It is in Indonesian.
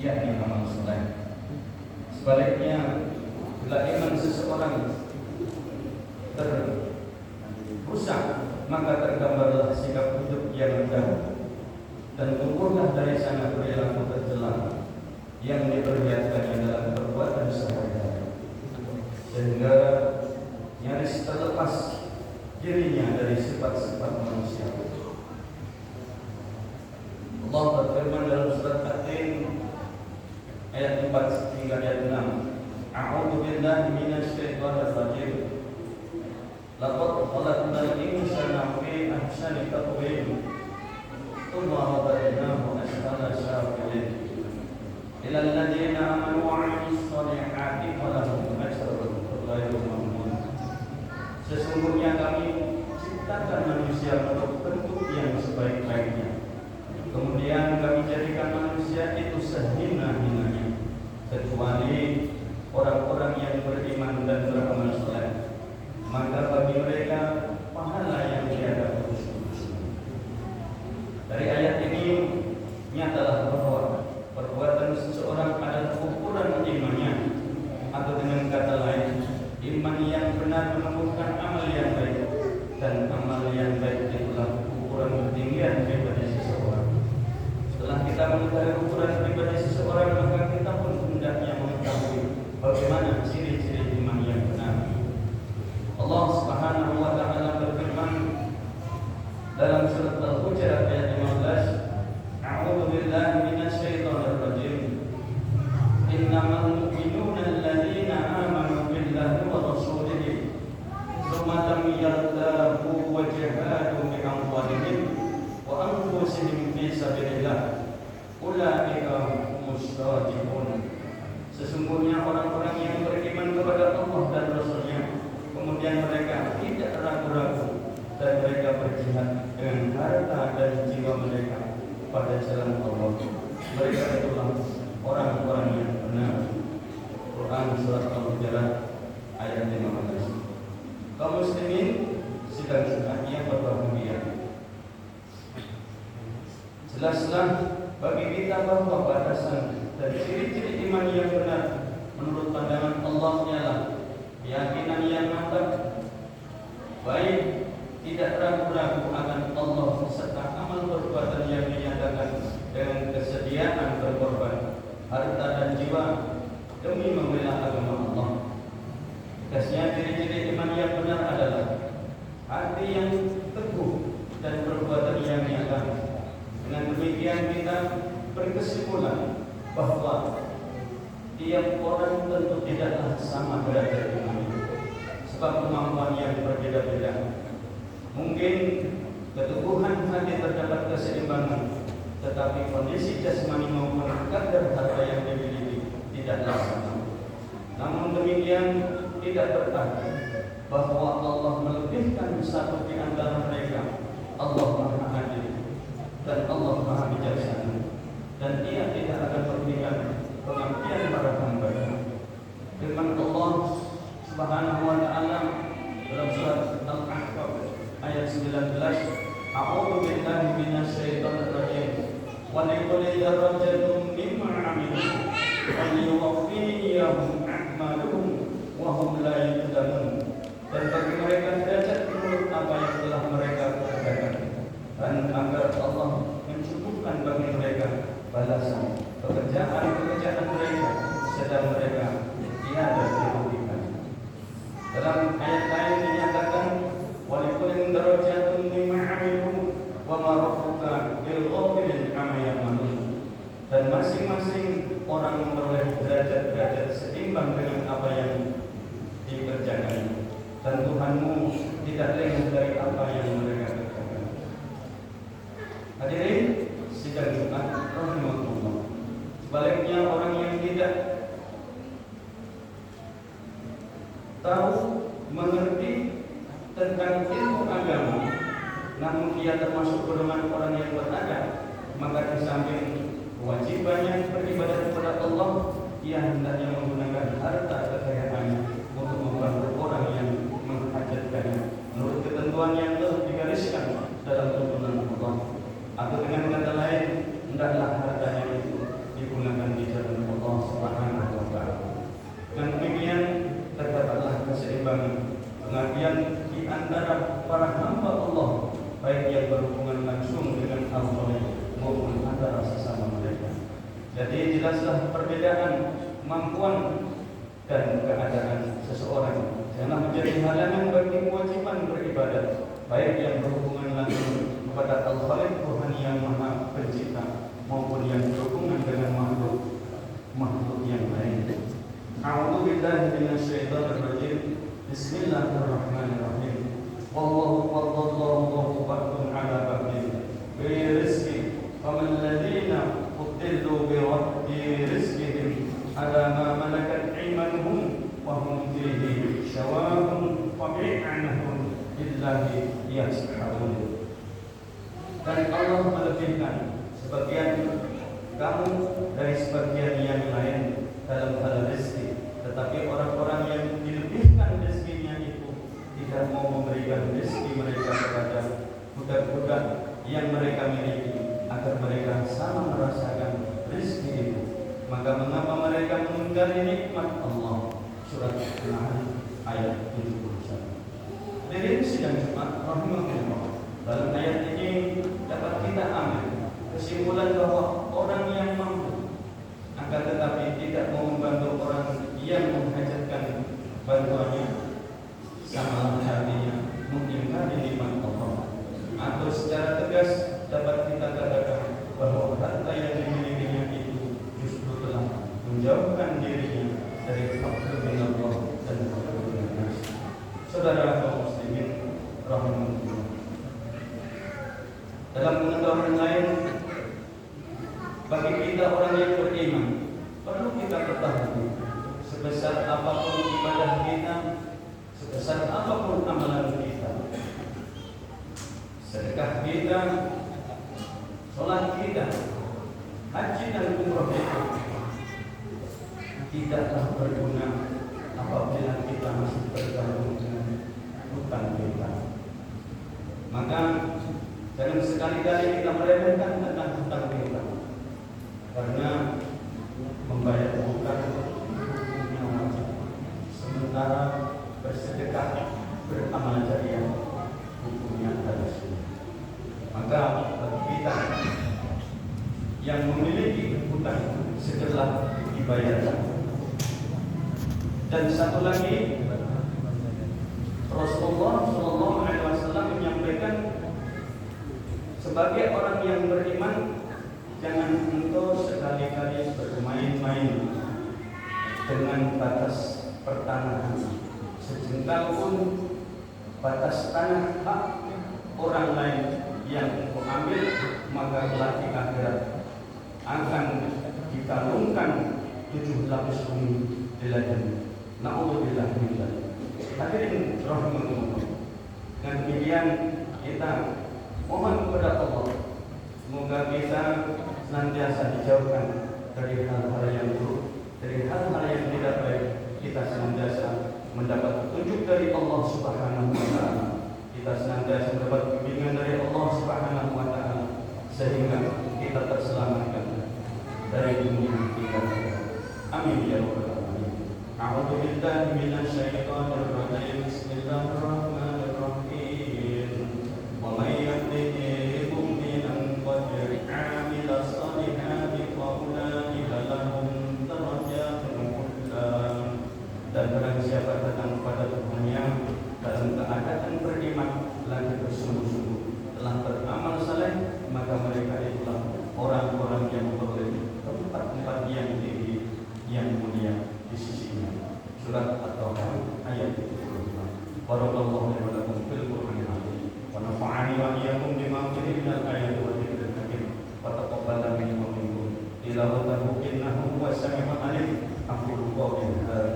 yakni amal soleh. Sebaliknya, bila iman seseorang rusak, maka tergambarlah sikap hidup yang rendah dan tumbuhlah dari sana perilaku tercela yang diperlihatkannya dalam perbuatan sehari-hari, sehingga nyaris terlepas dirinya dari sifat-sifat manusia. Allah berfirman dalam surat At-Tin ayat 4 hingga ayat 6. A'udzu billahi minasy syaithanir rajim. Laqad khalaqnal insana fi ahsani taqwim. Tsumma radadnahu asfala safilin. Ila alladziina aamanu wa 'amilus shalihati falahum ajrun ghairu mamnun. Sesungguhnya kami ciptakan manusia menurut bentuk yang sebaik-baiknya. Kemudian kami jadikan manusia itu sehina-hinanya, kecuali orang-orang yang beriman dan beramal saleh. Maka bagi mereka pahala yang tiada putus-putus. Dari ayat ini nyatalah bahwa perbuatan seseorang adalah ukuran imannya, atau dengan kata lain, iman yang benar menumbuhkan amal yang baik, dan amal yang baik itulah ukuran ketinggian pribadi seseorang. Setelah kita mengetahui ukuran pribadi seseorang, maka kita pun hendaknya mengetahui bagaimana ciri-ciri iman yang benar. Allah Subhanahu wa taala berfirman dalam surat Al-Hujurat ayat 15, A'udzu billahi minasy syaithanir rajim. Innamal mu'minuna alladziina aamanu billahi wa rasulihi tsumma lam yartabu wa jahadu bi amwalihim wa anfusihim fi sabilillah. Ulaika humus shadiqun. Sesungguhnya orang-orang yang beriman kepada Allah dan Rasul-Nya, kemudian mereka tidak ragu-ragu dan mereka berjihad dengan harta dan jiwa mereka pada jalan Allah. Mereka itulah orang-orang yang benar. Quran surat Al-Hujurat ayat 15. Kaum muslimin sidang Jumatnya berbahagia. Jelaslah bagi kita bahwa batasan dan ciri-ciri iman yang benar menurut pandangan Allah ialah keyakinan yang mantap, baik, tidak ragu-ragu akan Allah serta amal perbuatan yang dinyatakan dengan kesediaan berkorban harta dan jiwa demi membela agama Allah. Tegasnya ciri-ciri iman yang benar adalah hati yang teguh dan perbuatan yang nyata. Dengan demikian kita berkesimpulan bahwa tiap orang tentu tidaklah sama derajat imannya, sebab kemampuan yang berbeda-beda. Mungkin keteguhan hati terdapat keseimbangan, tetapi kondisi jasmani maupun kadar harta yang dimiliki tidaklah sama. Namun demikian tidak berarti bahwa Allah melebihkan satu di antara mereka. Allah Maha Adil dan Allah Maha Bijaksana, dan Ia tidak akan memberikan pengabdian para hamba-Nya. Firman Allah Subhanahu wa taala dalam surat Al-Ahqaf ayat 19, A'udzu billahi minasy syaithanir rajim. Wa likulli darajatin mimma 'amilu wa liyuwaffiyahum a'maluhum wa hum la yuzlamun. Dan bagi mereka derajat menurut apa yang telah mereka kerjakan, dan agar Allah mencukupkan bagi mereka balasan pekerjaan-pekerjaan mereka, sedang mereka tiada dirugikan. Dalam ayat lain dinyatakan, walikulli darajatin mimma 'amilu wa ma rabbuka bil ghafilin 'amma ya'malun. Dan masing-masing orang memperoleh derajat-derajat seimbang dengan apa yang dikerjakan, dan Tuhanmu tidak lengah dari apa yang mereka kerjakan. Hadirin sidang Jumat rahimahullah. Sebaliknya orang yang tidak tahu mengerti tentang ilmu agama, namun dia termasuk golongan orang yang beradab, maka di samping kewajibannya beribadah kepada Allah, ia hendaknya menggunakan harta kekayaannya untuk membantu orang yang menghajatkannya menurut ketentuan yang telah digariskan dalam tuntunan Allah. Atau dengan kata lain, hendaklah hartanya itu digunakan di jalan Jadi jelaslah perbedaan kemampuan dan keadaan seseorang janganlah menjadi halangan bagi kewajiban beribadah, baik yang berhubungan langsung kepada Al-Khaliq Tuhan yang Maha Pencipta maupun yang berhubungan dengan makhluk yang lain. A'udzu billahi minasyaitonir rajim. Bismillahirrahmanirrahim. Wallahu fadlallahu ba'dun 'ala ba'din bi rizqi faman ladina qutilu bi rizqihim ala ma malakat aymanuhum wa hum fihi syawahun fa bi'anahum billahi yashabun. Dan Allah melebihkan sebagian kamu dari sebagian yang lain dalam hal rezeki, tetapi orang-orang yang dilebihkan rezekinya itu tidak mau memberikan rezeki mereka kepada budak-budak yang mereka miliki agar mereka sama merasakan rezeki itu. Maka mengapa mereka mengingkari nikmat Allah? Surat An-Nahl ayat 71. Hadirin sidang Jumat rahimahullah, dalam ayat ini dapat kita ambil kesimpulan bahwa orang yang mampu akan tetapi tidak mau membantu orang yang menghajatkan bantuannya sama halnya mengingkari nikmat Allah. Atau secara tegas dapat kita katakan bahwa harta yang dimilikinya itu justru telah menjauhkan dirinya dari fakir dengan Allah dan fakir dengan nas. Saudara kaum muslimin rahimahullah, dalam pengetahuan lain, bagi kita orang yang beriman perlu kita ketahui sebesar apapun ibadah kita, sebesar apapun amalan kita, sedekah kita, sholat kita, haji dan umrah kita, tidaklah berguna apabila kita masih bergantung dengan hutang kita. Maka jangan sekali-kali kita meremehkan tentang hutang kita, karena membayar hutang hukumnya wajib, sementara bersedekah beramal jariah hukumnya harus. Maka bagi kita yang memiliki hutang segeralah dibayarkan. Dan satu lagi, Rasulullah SAW menyampaikan sebagai orang yang beriman, jangan engkau sekali-kali bermain-main dengan batas pertanahan sejengkal pun. Batas tanah hak orang lain yang engkau ambil, maka kelak di akhirat akan dikalungkan 7 lapis bumi di ladang. Na'udzubillah min dzalik. Hadirin rahimahullah, dengan demikian kita mohon kepada Allah, semoga kita senantiasa dijauhkan dari hal-hal yang buruk, dari hal-hal yang tidak baik. Kita senantiasa mendapat petunjuk dari Allah Subhanahu wa taala. Kita senantiasa mendapat bimbingan dari Allah Subhanahu wa taala sehingga kita terselamatkan dari dunia kita. Amin ya rabbal alamin. A'udzu billahi minasyaitonir rajim. Bismillahirrahmanirrahim. Wa may yahdihim mu'minan qad 'amila shalihati fa ulaika lahum darajatun 'ulaa. Dan barang siapa datang kepada Tuhannya dalam keadaan beriman lagi bersungguh-sungguh telah beramal saleh, maka mereka itulah orang-orang yang memperoleh tempat-tempat yang tinggi yang mulia di sisinya. Surat At-Taha ayat 25. Barakallahu li wa lakum fil Qur'anil azim wa nafa'ani wa iyyakum bima fihi minal ayati wa dzikril hakim wa taqabbal minni wa minkum tilawatahu innahu huwas samiul alim. Aqulu qawli hadza